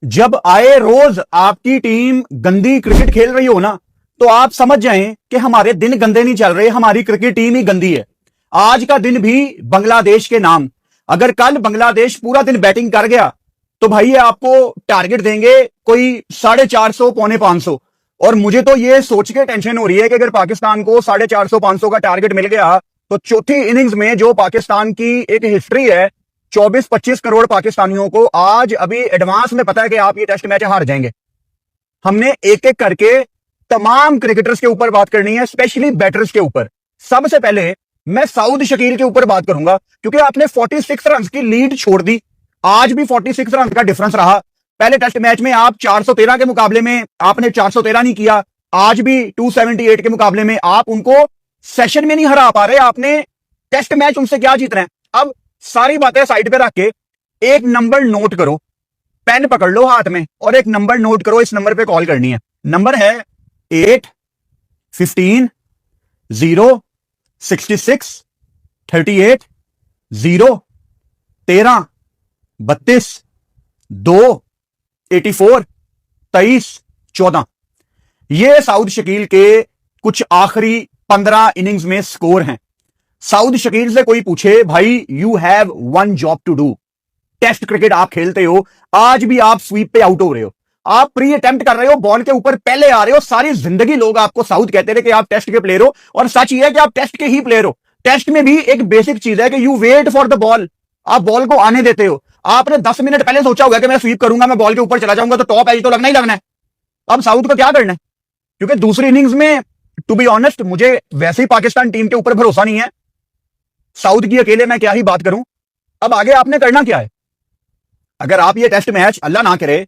जब आए रोज आपकी टीम गंदी क्रिकेट खेल रही हो ना, तो आप समझ जाएं कि हमारे दिन गंदे नहीं चल रहे, हमारी क्रिकेट टीम ही गंदी है। आज का दिन भी बांग्लादेश के नाम। अगर कल बांग्लादेश पूरा दिन बैटिंग कर गया तो भाई ये आपको टारगेट देंगे कोई 450 पौने 500। और मुझे तो ये सोच के टेंशन हो रही है कि अगर पाकिस्तान को 450 500 का टारगेट मिल गया तो चौथी इनिंग्स में जो पाकिस्तान की एक हिस्ट्री है, 24-25 करोड़ पाकिस्तानियों को आज अभी एडवांस में पता है कि आप ये टेस्ट मैच हार जाएंगे। हमने एक एक करके तमाम क्रिकेटर्स के ऊपर बात करनी है, स्पेशली बैटर्स के ऊपर। सबसे पहले मैं साउद शकील के ऊपर बात करूंगा, क्योंकि आपने 46 रन की लीड छोड़ दी। आज भी 46 रन का डिफरेंस रहा। पहले टेस्ट मैच में आप 413 के मुकाबले में आपने 413 नहीं किया। आज भी 278 के मुकाबले में आप उनको सेशन में नहीं हरा पा रहे। आपने टेस्ट मैच उनसे क्या जीतना है? अब सारी बातें साइड पे रख के एक नंबर नोट करो, पेन पकड़ लो हाथ में और एक नंबर नोट करो। इस नंबर पे कॉल करनी है। नंबर है 8 15 0 66 38 0 13 32 2 84 23 14। ये साउद शकील के कुछ आखिरी 15 इनिंग्स में स्कोर हैं। साउद शकील से कोई पूछे, भाई you have one job to do. Test cricket आप खेलते हो, आज भी आप स्वीप पे आउट हो रहे हो, आप प्री अटेम्प्ट कर रहे हो, बॉल के ऊपर पहले आ रहे हो। सारी जिंदगी लोग आपको साउथ कहते रहे कि आप टेस्ट के प्लेयर हो, और सच ये है कि आप टेस्ट के ही प्लेयर हो। टेस्ट में भी एक बेसिक चीज है कि you wait for the ball. आप बॉल को आने देते हो। आपने 10 मिनट पहले सोचा होगा कि मैं स्वीप करूंगा, मैं बॉल के ऊपर चला जाऊंगा तो टॉप एज तो लगना ही लगना है। अब साउथ को क्या करना है? क्योंकि दूसरी इनिंग्स में टू बी ऑनेस्ट मुझे वैसे ही पाकिस्तान टीम के ऊपर भरोसा नहीं है। साउथ की अकेले मैं क्या ही बात करूं। अब आगे आपने करना क्या है? अगर आप ये टेस्ट मैच अल्लाह ना करे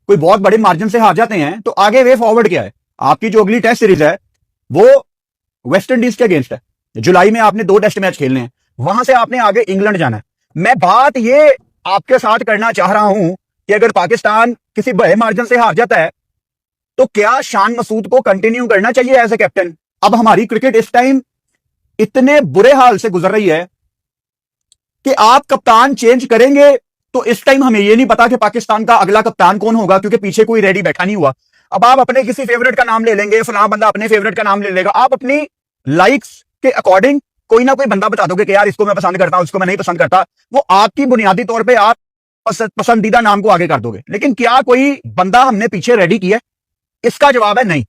कोई बहुत बड़े मार्जिन से हार जाते हैं, तो आगे वे फॉरवर्ड क्या है? आपकी जो अगली टेस्ट सीरीज है वो वेस्ट इंडीज के अगेंस्ट है। जुलाई में आपने 2 टेस्ट मैच खेलने हैं, वहां से आपने आगे इंग्लैंड जाना है। मैं बात ये आपके साथ करना चाह रहा हूं कि अगर पाकिस्तान किसी बड़े मार्जिन से हार जाता है तो क्या शान मसूद को कंटिन्यू करना चाहिए एज ए कैप्टन? अब हमारी क्रिकेट इस टाइम इतने बुरे हाल से गुजर रही है कि आप कप्तान चेंज करेंगे तो इस टाइम हमें यह नहीं पता कि पाकिस्तान का अगला कप्तान कौन होगा, क्योंकि पीछे कोई रेडी बैठा नहीं हुआ। अब आप अपने किसी फेवरेट का नाम ले लेंगे, फलां बंदा अपने फेवरेट का नाम ले लेगा। आप अपनी लाइक्स के अकॉर्डिंग कोई ना कोई बंदा बता दोगे कि यार इसको मैं पसंद करता हूं, इसको मैं नहीं पसंद करता। वो आपकी बुनियादी तौर पर आप पसंदीदा नाम को आगे कर दोगे, लेकिन क्या कोई बंदा हमने पीछे रेडी किया? इसका जवाब है नहीं।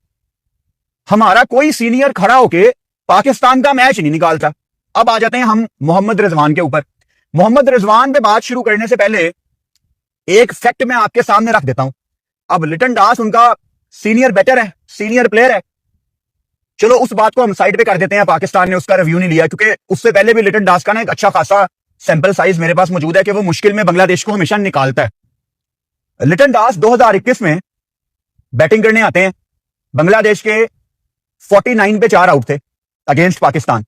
हमारा कोई सीनियर खड़ा होके पाकिस्तान का मैच नहीं निकालता। अब आ जाते हैं हम मोहम्मद रिजवान के ऊपर। मोहम्मद रिजवान पे बात शुरू करने से पहले एक फैक्ट मैं आपके सामने रख देता हूं। अब लिटन दास उनका सीनियर बैटर है, सीनियर प्लेयर है। चलो उस बात को हम साइड पे कर देते हैं, पाकिस्तान ने उसका रिव्यू नहीं लिया, क्योंकि उससे पहले भी लिटन दास का ना एक अच्छा खासा सैंपल साइज मेरे पास मौजूद है कि वो मुश्किल में बांग्लादेश को हमेशा निकालता है। लिटन दास 2021 में बैटिंग करने आते हैं। बांग्लादेश के 49 पे 4 आउट थे अगेंस्ट पाकिस्तान,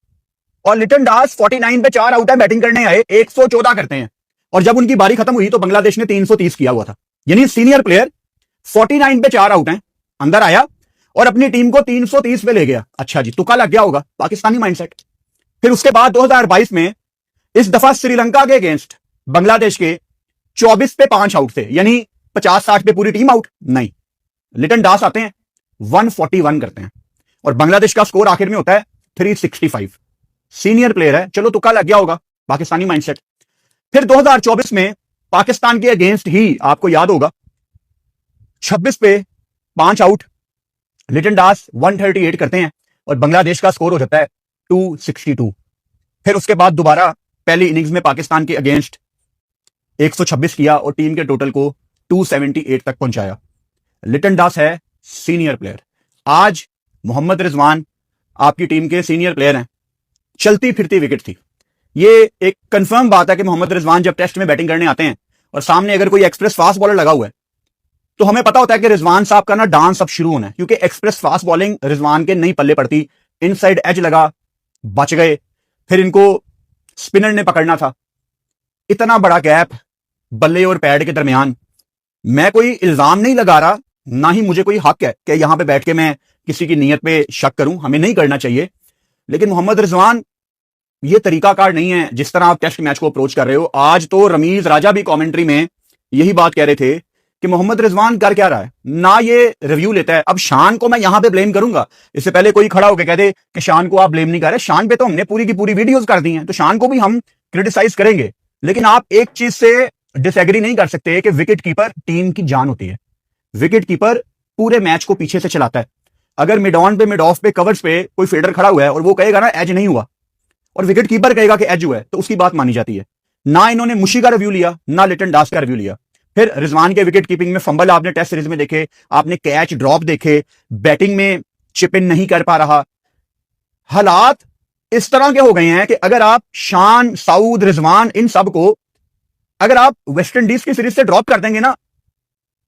और लिटन दास 49 पे 4 आउट है, बैटिंग करने आए 114 करते हैं, और जब उनकी बारी खत्म हुई तो बांग्लादेश ने 330 किया हुआ था। यानी सीनियर प्लेयर 49 पे 4 आउट है, अंदर आया और अपनी टीम को 330 पे ले गया। अच्छा जी, तुक्का लग गया होगा, पाकिस्तानी माइंडसेट। फिर उसके बाद 2022 में इस दफा श्रीलंका के अगेंस्ट बांग्लादेश के 24 पे 5 आउट थे, यानी 50-60 पे पूरी टीम आउट नहीं। लिटन दास आते हैं 141 करते हैं, और बांग्लादेश का स्कोर आखिर में होता है 365। सीनियर प्लेयर है, चलो तुक्का लग गया होगा, पाकिस्तानी माइंडसेट। फिर 2024 में पाकिस्तान के अगेंस्ट ही आपको याद होगा 26 पे 5 आउट, लिटन दास 138 करते हैं और बांग्लादेश का स्कोर हो जाता है 262। फिर उसके बाद दोबारा पहली इनिंग्स में पाकिस्तान के अगेंस्ट 126 किया और टीम के टोटल को 278 तक पहुंचाया। लिटन दास है सीनियर प्लेयर। आज मोहम्मद रिजवान आपकी टीम के सीनियर प्लेयर हैं। चलती फिरती विकेट थी। ये एक कंफर्म बात है कि मोहम्मद रिजवान जब टेस्ट में बैटिंग करने आते हैं और सामने अगर कोई एक्सप्रेस फास्ट बॉलर लगा हुआ है तो हमें पता होता है कि रिजवान साहब का ना डांस अब शुरू होना है, क्योंकि एक्सप्रेस फास्ट बॉलिंग रिजवान के नहीं पल्ले पड़ती। इनसाइड एज लगा, बच गए, फिर इनको स्पिनर ने पकड़ना था। इतना बड़ा गैप बल्ले और पैड के दरमियान। मैं कोई इल्जाम नहीं लगा रहा, ना ही मुझे कोई हक है कि यहां पे बैठ के मैं किसी की नीयत पे शक करूं, हमें नहीं करना चाहिए। लेकिन मोहम्मद रिजवान ये तरीकाकार नहीं है जिस तरह आप टेस्ट मैच को अप्रोच कर रहे हो। आज तो रमीज राजा भी कमेंट्री में यही बात कह रहे थे कि मोहम्मद रिजवान कर क्या रहा है, ना ये रिव्यू लेता है। अब शान को मैं यहां पे ब्लेम करूंगा, इससे पहले कोई खड़ा होकर कह दे कि शान को आप ब्लेम नहीं कर रहे। शान पे तो हमने पूरी की पूरी वीडियोस कर दी हैं, तो शान को भी हम क्रिटिसाइज करेंगे। लेकिन आप एक चीज से डिसएग्री नहीं कर सकते कि विकेट कीपर टीम की जान होती है। विकेट कीपर पूरे मैच को पीछे से चलाता है। अगर मिड ऑन पे, मिड ऑफ पे, कवर्स पे कोई फील्डर खड़ा हुआ है और वो कहेगा ना एज नहीं हुआ, और विकेट कीपर कहेगा कि एज हुआ है, तो उसकी बात मानी जाती है। ना इन्होंने मुशी का रिव्यू लिया, ना लिटन दास का रिव्यू लिया। फिर रिजवान के विकेट कीपिंग में फंबल आपने टेस्ट सीरीज में देखे, आपने कैच ड्रॉप देखे, बैटिंग में चिप इन नहीं कर पा रहा। हालात इस तरह के हो गए हैं कि अगर आप शान, साउद, रिजवान, इन सब को अगर आप वेस्ट इंडीज की सीरीज से ड्रॉप कर देंगे ना,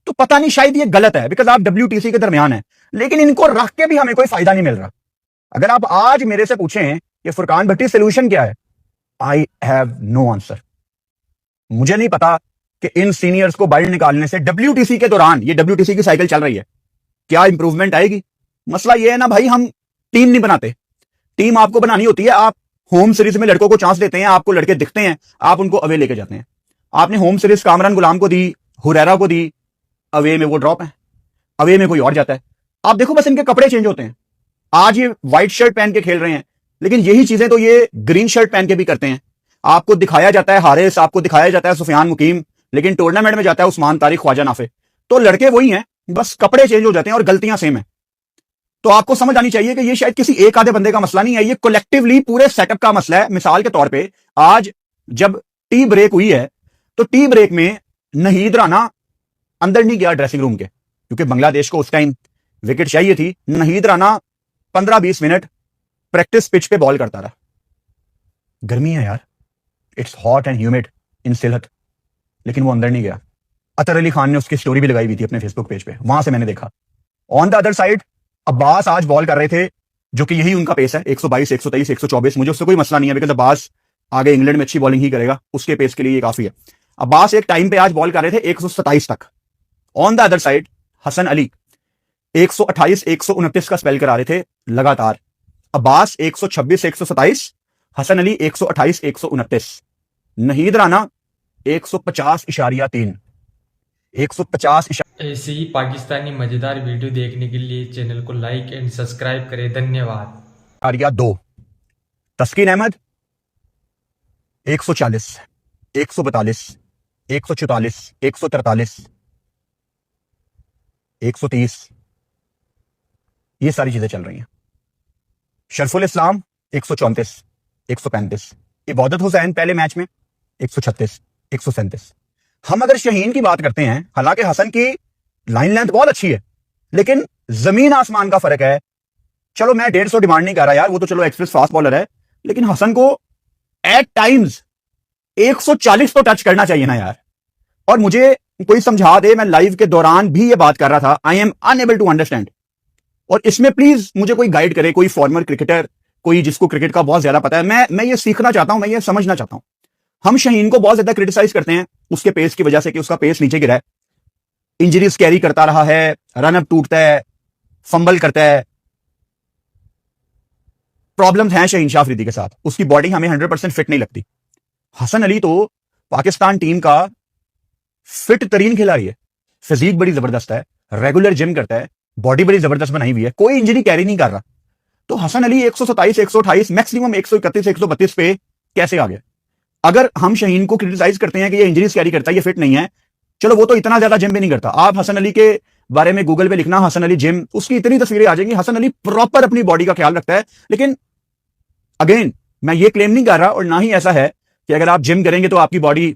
तो पता नहीं, शायद ये गलत है, बिकॉज आप WTC के दरमियान है। लेकिन इनको रख के भी हमें कोई फायदा नहीं मिल रहा। अगर आप आज मेरे से पूछें कि फुरकान भट्टी सोल्यूशन क्या है, आई हैव नो आंसर। मुझे नहीं पता कि इन सीनियर्स को बाहर निकालने से WTC के दौरान, ये WTC की साइकिल चल रही है, क्या इंप्रूवमेंट आएगी। मसला ये है ना भाई, हम टीम नहीं बनाते। टीम आपको बनानी होती है। आप होम सीरीज में लड़कों को चांस देते हैं, आपको लड़के दिखते हैं, आप उनको अवे लेके जाते हैं। आपने होम सीरीज कामरान गुलाम को दी, हुरैरा को दी, अवे में वो ड्रॉप है, अवे में कोई और जाता है। आप देखो बस इनके कपड़े चेंज होते हैं। आज ये व्हाइट शर्ट पहन के खेल रहे हैं, लेकिन यही चीजें तो ये ग्रीन शर्ट पहन के भी करते हैं। आपको दिखाया जाता है हारिस, आपको दिखाया जाता है सुफियान मुकीम, लेकिन टूर्नामेंट में जाता है उस्मान तारिक, ख्वाजा नाफे। तो लड़के वही हैं, बस कपड़े चेंज हो जाते हैं और गलतियां सेम है। तो आपको समझ आनी चाहिए कि ये शायद किसी एक आधे बंदे का मसला नहीं है, ये कलेक्टिवली पूरे सेटअप का मसला है। मिसाल के तौर पे आज जब टी ब्रेक हुई है, तो टी ब्रेक में नहीद राना अंदर नहीं गया ड्रेसिंग रूम के, क्योंकि बांग्लादेश को उस टाइम विकेट चाहिए थी। नहीद राना 15-20 मिनट प्रैक्टिस पिच पे बॉल करता रहा। गर्मी है यार, इट्स हॉट एंड ह्यूमिड इन सिलहट, लेकिन वो अंदर नहीं गया। अतर अली खान ने उसकी स्टोरी भी लगाई हुई थी अपने फेसबुक पेज पे, वहां से मैंने देखा। On the other side Abbas आज बॉल कर रहे थे, जो कि यही उनका पेस है, 122, 123, 124। मुझे उससे कोई मसला नहीं है, बिकॉज अब्बास आगे इंग्लैंड में अच्छी बॉलिंग ही करेगा, उसके पेस के लिए ये काफी है। अब्बास एक टाइम पे आज बॉल कर रहे थे 127 तक। On the other side Hasan Ali 128, 129 का स्पेल करा रहे थे लगातार। अब्बास 126, 127, हसन अली 128, 129, नहीद राना 150.3, 150। ऐसे ही पाकिस्तानी मजेदार वीडियो देखने के लिए चैनल को लाइक एंड सब्सक्राइब करें। धन्यवाद। 2 तस्कीन अहमद 140, 142, 144, 143, 130, ये सारी चीजें चल रही हैं। शरफुल इस्लाम 134, 135, इबादत हुसैन पहले मैच में 136, 137। हम अगर शहीन की बात करते हैं, हालांकि हसन की लाइन लेंथ बहुत अच्छी है, लेकिन जमीन आसमान का फर्क है। चलो मैं 150 डिमांड नहीं कर रहा यार, वो तो चलो एक्सप्रेस फास्ट बॉलर है, लेकिन हसन को एट टाइम्स 140 तो टच करना चाहिए ना यार। और मुझे कोई समझा दे, मैं लाइव के दौरान भी ये बात कर रहा था, I am unable to understand. और इसमें प्लीज मुझे कोई गाइड करे, कोई फॉर्मर क्रिकेटर, कोई जिसको क्रिकेट का बहुत ज्यादा पता है। मैं ये सीखना चाहता हूं, मैं ये समझना चाहता हूं। हम शहीन को बहुत ज्यादा क्रिटिसाइज करते हैं उसके पेस की वजह से कि उसका पेस नीचे गिरा है, इंजरीज कैरी करता रहा है, रनअप टूटता है, फंबल करता है। प्रॉब्लम्स हैं शहीन शाह अफरीदी के साथ, उसकी बॉडी हमें 100% फिट नहीं लगती। हसन अली तो पाकिस्तान टीम का फिट तरीन खिलाड़ी है, फिजिक बड़ी जबरदस्त है, रेगुलर जिम करता है, बॉडी बड़ी जबरदस्त बनाई हुई है, कोई इंजरी कैरी नहीं कर रहा। तो हसन अली 127, 128, मैक्सिमम 131, 132 पे कैसे आ गया? अगर हम शहीन को क्रिटिसाइज करते हैं कि ये इंजरीज कैरी करता है, ये फिट नहीं है, चलो वो तो इतना ज्यादा जिम भी नहीं करता। आप हसन अली के बारे में गूगल पे लिखना हसन अली जिम, उसकी इतनी तस्वीरें आ जाएंगी। हसन अली प्रॉपर अपनी बॉडी का ख्याल रखता है। लेकिन अगेन मैं ये क्लेम नहीं कर रहा, और ना ही ऐसा है कि अगर आप जिम करेंगे तो आपकी बॉडी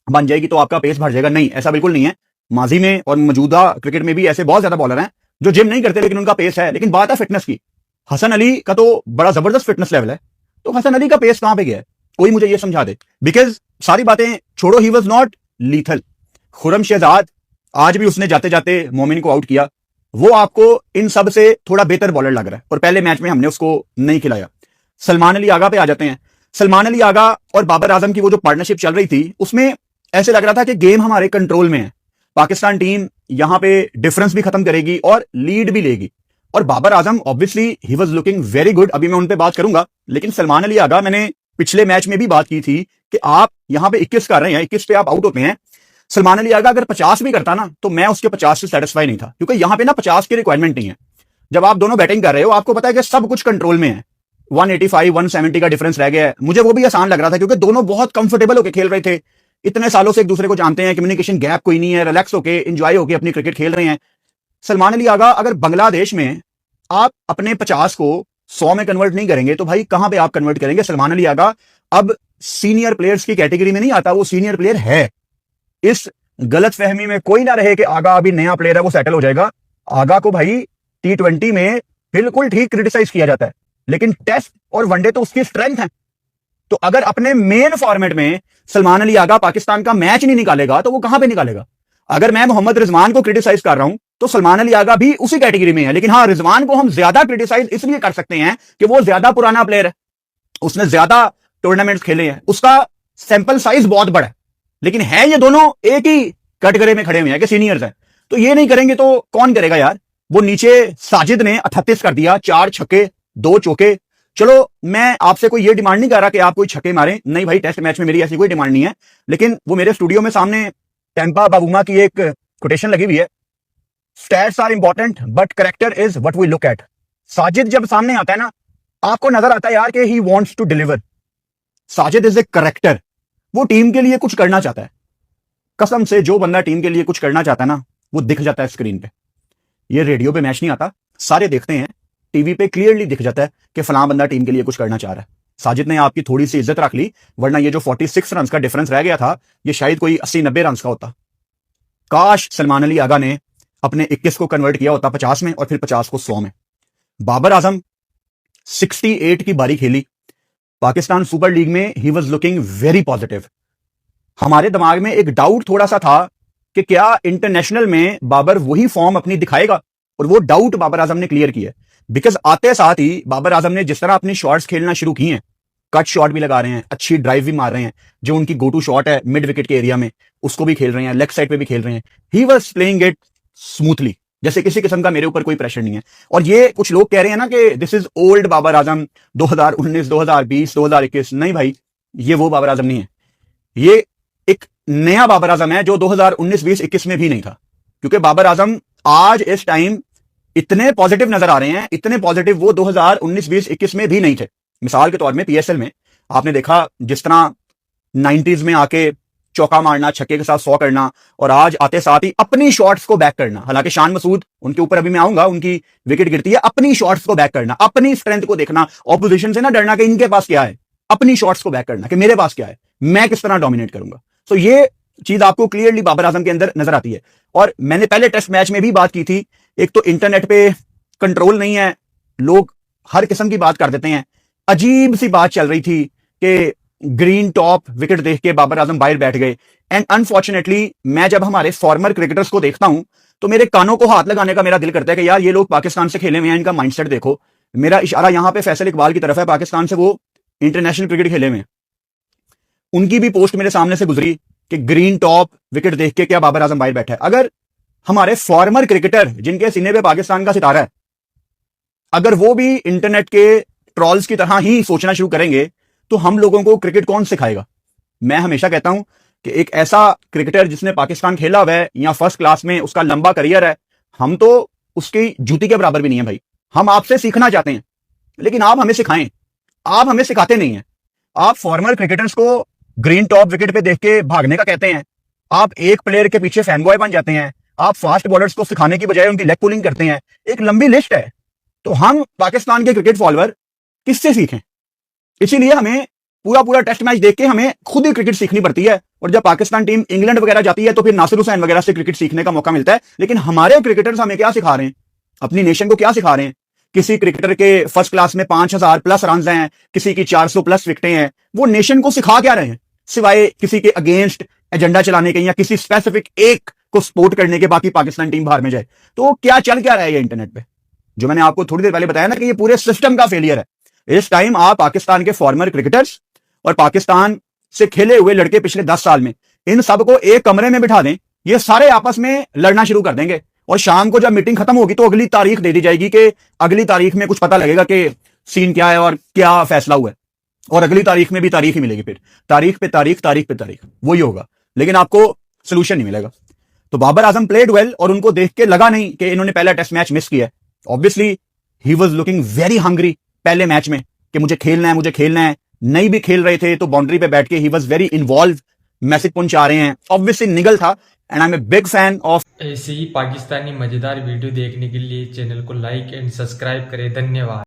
बन जाएगी, तो आपका पेस बढ़ जाएगा। नहीं, ऐसा बिल्कुल नहीं है। माजी में और मौजूदा क्रिकेट में भी ऐसे बहुत ज्यादा बॉलर हैं जो जिम नहीं करते लेकिन उनका पेस है। लेकिन बात है फिटनेस की, हसन अली का तो बड़ा जबरदस्त फिटनेस लेवल है। तो हसन अली का पेस कहां पे गया है, कोई मुझे ये समझा दे। बिकॉज सारी बातें छोड़ो, he was not lethal. Khurram Shahzad आज भी उसने जाते जाते मोमिन को आउट किया, वो आपको इन सब से थोड़ा बेहतर बॉलर लग रहा है, और पहले मैच में हमने उसको नहीं खिलाया। सलमान अली आगा पे आ जाते हैं। सलमान अली आगा और बाबर आजम की वो जो पार्टनरशिप चल रही थी, उसमें ऐसे लग रहा था कि गेम हमारे कंट्रोल में है, पाकिस्तान टीम यहां पे डिफरेंस भी खत्म करेगी और लीड भी लेगी। और बाबर आजम ऑब्वियसली ही वाज लुकिंग वेरी गुड, अभी मैं उन पे बात करूंगा। लेकिन सलमान अली आगा, मैंने पिछले मैच में भी बात की थी कि आप यहां पे 21 कर रहे हैं, 21 पे आप आउट होते हैं, सलमान अली आगा अगर 50 भी करता ना तो मैं उसके 50 से सेटिस्फाई नहीं था, क्योंकि यहां पे ना 50 की रिक्वायरमेंट नहीं है। जब आप दोनों बैटिंग कर रहे हो आपको पता है कि सब कुछ कंट्रोल में है। 185 170 का डिफरेंस रह गया है। मुझे वो भी आसान लग रहा था क्योंकि दोनों बहुत कंफर्टेबल होकर खेल रहे थे, इतने सालों से एक दूसरे को जानते हैं, कम्युनिकेशन गैप कोई नहीं है, रिलैक्स होके एंजॉय होके अपनी क्रिकेट खेल रहे हैं। सलमान अली आगा अगर बांग्लादेश में आप अपने 50 को 100 में कन्वर्ट नहीं करेंगे तो भाई कहां पे आप कन्वर्ट करेंगे? सलमान अली आगा अब सीनियर प्लेयर्स की कैटेगरी में नहीं आता, वो सीनियर प्लेयर है। इस गलत फहमी में कोई ना रहे कि आगा अभी नया प्लेयर है वो सेटल हो जाएगा। आगा को भाई T20 में बिल्कुल ठीक क्रिटिसाइज किया जाता है, लेकिन टेस्ट और वनडे तो उसकी स्ट्रेंथ है। तो अगर अपने मेन फॉर्मेट में सलमान अली आगा पाकिस्तान का मैच नहीं निकालेगा तो वो कहां पे निकालेगा? अगर मैं मोहम्मद रिजवान को क्रिटिसाइज कर रहा हूं तो सलमान अली आगा भी उसी कैटेगरी में है, लेकिन हाँ, रिजवान को हम ज्यादा क्रिटिसाइज इसलिए कर सकते हैं कि वो ज्यादा पुराना प्लेयर है, उसने ज्यादा टूर्नामेंट्स खेले हैं, उसका सैंपल साइज बहुत बड़ा है। लेकिन है ये दोनों एक ही कैटेगरी में खड़े हुए हैं कि सीनियर्स हैं, तो ये नहीं करेंगे तो कौन करेगा यार? वो नीचे साजिद ने 38 कर दिया, 4 छक्के 2 चौके। चलो मैं आपसे कोई ये डिमांड नहीं कर रहा कि आप कोई छक्के मारें, नहीं भाई, टेस्ट मैच में मेरी ऐसी कोई डिमांड नहीं है। लेकिन वो मेरे स्टूडियो में सामने टेम्पा बाबूमा की एक कोटेशन लगी हुई है, stats are important but character is what we look at. Sajid जब सामने आता है ना, आपको नजर आता है यार कि he wants to deliver. Sajid is a character, वो टीम के लिए कुछ करना चाहता है। कसम से जो बंदा टीम के लिए कुछ करना चाहता है ना, वो दिख जाता है स्क्रीन पे। ये रेडियो पे मैच नहीं आता, सारे देखते हैं, टीवी पे क्लियरली दिख जाता है कि फलां बंदा टीम के लिए कुछ करना चाह रहा है। साजिद ने आपकी थोड़ी सी इज्जत रख ली, वरना ये जो 46 रन का डिफरेंस रह गया था, ये शायद कोई 80-90 रन का होता। काश सलमान अली आगा ने अपने 21 को कन्वर्ट किया होता 50 में और फिर 50 को 100 में। बाबर आजम 68 की बारी खेली पाकिस्तान सुपर लीग में, he was looking very positive. हमारे दिमाग में एक डाउट थोड़ा सा था कि क्या इंटरनेशनल में बाबर वही फॉर्म अपनी दिखाएगा, और वो डाउट बाबर आजम ने क्लियर किया। बिकॉज आते साथ ही बाबर आजम ने जिस तरह अपनी शॉट्स खेलना शुरू की हैं, कट शॉट भी लगा रहे हैं, अच्छी ड्राइव भी मार रहे हैं, जो उनकी गो टू शॉट है मिड विकेट के एरिया में उसको भी खेल रहे हैं, लेग साइड पे भी खेल रहे हैं। He was playing it smoothly, जैसे किसी किस्म का मेरे ऊपर कोई प्रेशर नहीं है। और ये कुछ लोग कह रहे हैं ना कि this is old Babar Azam 2019 2020 2021। नहीं भाई, ये वो बाबर आजम नहीं है, ये एक नया बाबर आजम है जो 2019 20 21 में भी नहीं था। क्योंकि बाबर आजम आज इस टाइम इतने पॉजिटिव नजर आ रहे हैं, इतने पॉजिटिव वो 2019 20 21 में भी नहीं थे। मिसाल के तौर में PSL में आपने देखा जिस तरह 90s में आके चौका मारना, छक्के के साथ 100 करना, और आज आते साथ ही अपनी शॉट्स को बैक करना। हालांकि शान मसूद, उनके ऊपर अभी मैं आऊंगा, उनकी विकेट गिरती है, अपनी शॉट्स को बैक करना, अपनी स्ट्रेंथ को देखना, ऑपोजिशन से ना डरना कि इनके पास क्या है, अपनी शॉट्स को बैक करना कि मेरे पास क्या है, मैं किस तरह डोमिनेट करूंगा। तो ये चीज आपको क्लियरली बाबर आजम के अंदर नजर आती है। और मैंने पहले टेस्ट मैच में भी बात की थी, एक तो इंटरनेट पे कंट्रोल नहीं है, लोग हर किस्म की बात कर देते हैं। अजीब सी बात चल रही थी कि ग्रीन टॉप विकेट देख के बाबर आजम बाहर बैठ गए। एंड अनफॉर्चुनेटली मैं जब हमारे फॉर्मर क्रिकेटर्स को देखता हूं तो मेरे कानों को हाथ लगाने का मेरा दिल करता है कि यार ये लोग पाकिस्तान से खेले हुए हैं, इनका माइंडसेट देखो। मेरा इशारा यहां पे फैसल इकबाल की तरफ है, पाकिस्तान से वो इंटरनेशनल क्रिकेट खेले हुए हैं। उनकी भी पोस्ट मेरे सामने से गुजरी कि ग्रीन टॉप विकेट देख के क्या बाबर आजम बाहर बैठा है। अगर हमारे फॉर्मर क्रिकेटर जिनके सीने पे पाकिस्तान का सितारा है, अगर वो भी इंटरनेट के ट्रॉल्स की तरह ही सोचना शुरू करेंगे तो हम लोगों को क्रिकेट कौन सिखाएगा? मैं हमेशा कहता हूं कि एक ऐसा क्रिकेटर जिसने पाकिस्तान खेला हुआ है या फर्स्ट क्लास में उसका लंबा करियर है, हम तो उसकी जूती के बराबर भी नहीं है भाई। हम आपसे सीखना चाहते हैं, लेकिन आप हमें सिखाएं, आप हमें सिखाते नहीं हैं। आप फॉर्मर क्रिकेटर्स को ग्रीन टॉप विकेट पे देख के भागने का कहते हैं, आप एक प्लेयर के पीछे फैन बॉय बन जाते हैं, आप फास्ट बॉलर्स को सिखाने की बजाय उनकी लेग पुलिंग करते हैं। एक लंबी लिस्ट है। तो हम पाकिस्तान के क्रिकेट फॉलोअर किससे सीखें? इसीलिए हमें पूरा टेस्ट मैच देख के हमें खुद ही क्रिकेट सीखनी पड़ती है। और जब पाकिस्तान टीम इंग्लैंड वगैरह जाती है तो फिर नासिर हुसैन वगैरह से क्रिकेट सीखने का मौका मिलता है। लेकिन हमारे क्रिकेटर्स हमें क्या सिखा रहे हैं? अपनी नेशन को क्या सिखा रहे हैं? किसी क्रिकेटर के फर्स्ट क्लास में 5000 प्लस रन हैं, किसी की 400 प्लस विकेटें हैं, वो नेशन को सिखा क्या रहे हैं? सिवाय किसी के अगेंस्ट एजेंडा चलाने के या किसी स्पेसिफिक एक को सपोर्ट करने के, बाकी पाकिस्तान टीम बाहर में जाए। तो क्या चल क्या रहा है ये इंटरनेट पे? जो मैंने आपको थोड़ी देर पहले बताया ना कि ये पूरे सिस्टम का फेलियर है। इस टाइम आप पाकिस्तान के फॉर्मर क्रिकेटर्स और पाकिस्तान से खेले हुए लड़के पिछले 10 साल में, इन सबको एक कमरे में बिठा दें, ये सारे आपस में लड़ना शुरू कर देंगे। और शाम को जब मीटिंग खत्म होगी तो अगली तारीख दे दी जाएगी कि अगली तारीख में कुछ पता लगेगा कि सीन क्या है और क्या फैसला हुआ है। और अगली तारीख में भी तारीख ही मिलेगी, फिर तारीख पे तारीख, तारीख पे तारीख, वही होगा। लेकिन आपको सोल्यूशन नहीं मिलेगा। तो बाबर आजम प्लेड वेल और उनको देख के लगा नहीं कि इन्होंने पहला टेस्ट मैच मिस किया है। Obviously he was looking very hungry पहले मैच में कि मुझे खेलना है, मुझे खेलना है। नहीं भी खेल रहे थे तो बाउंड्री पे बैठ के he was very involve, message पहुंचा रहे हैं। ऑब्वियसली निगल था and I am a big fan of. ऐसे ही पाकिस्तानी मजेदार वीडियो देखने के लिए चैनल को लाइक एंड सब्सक्राइब करें। धन्यवाद।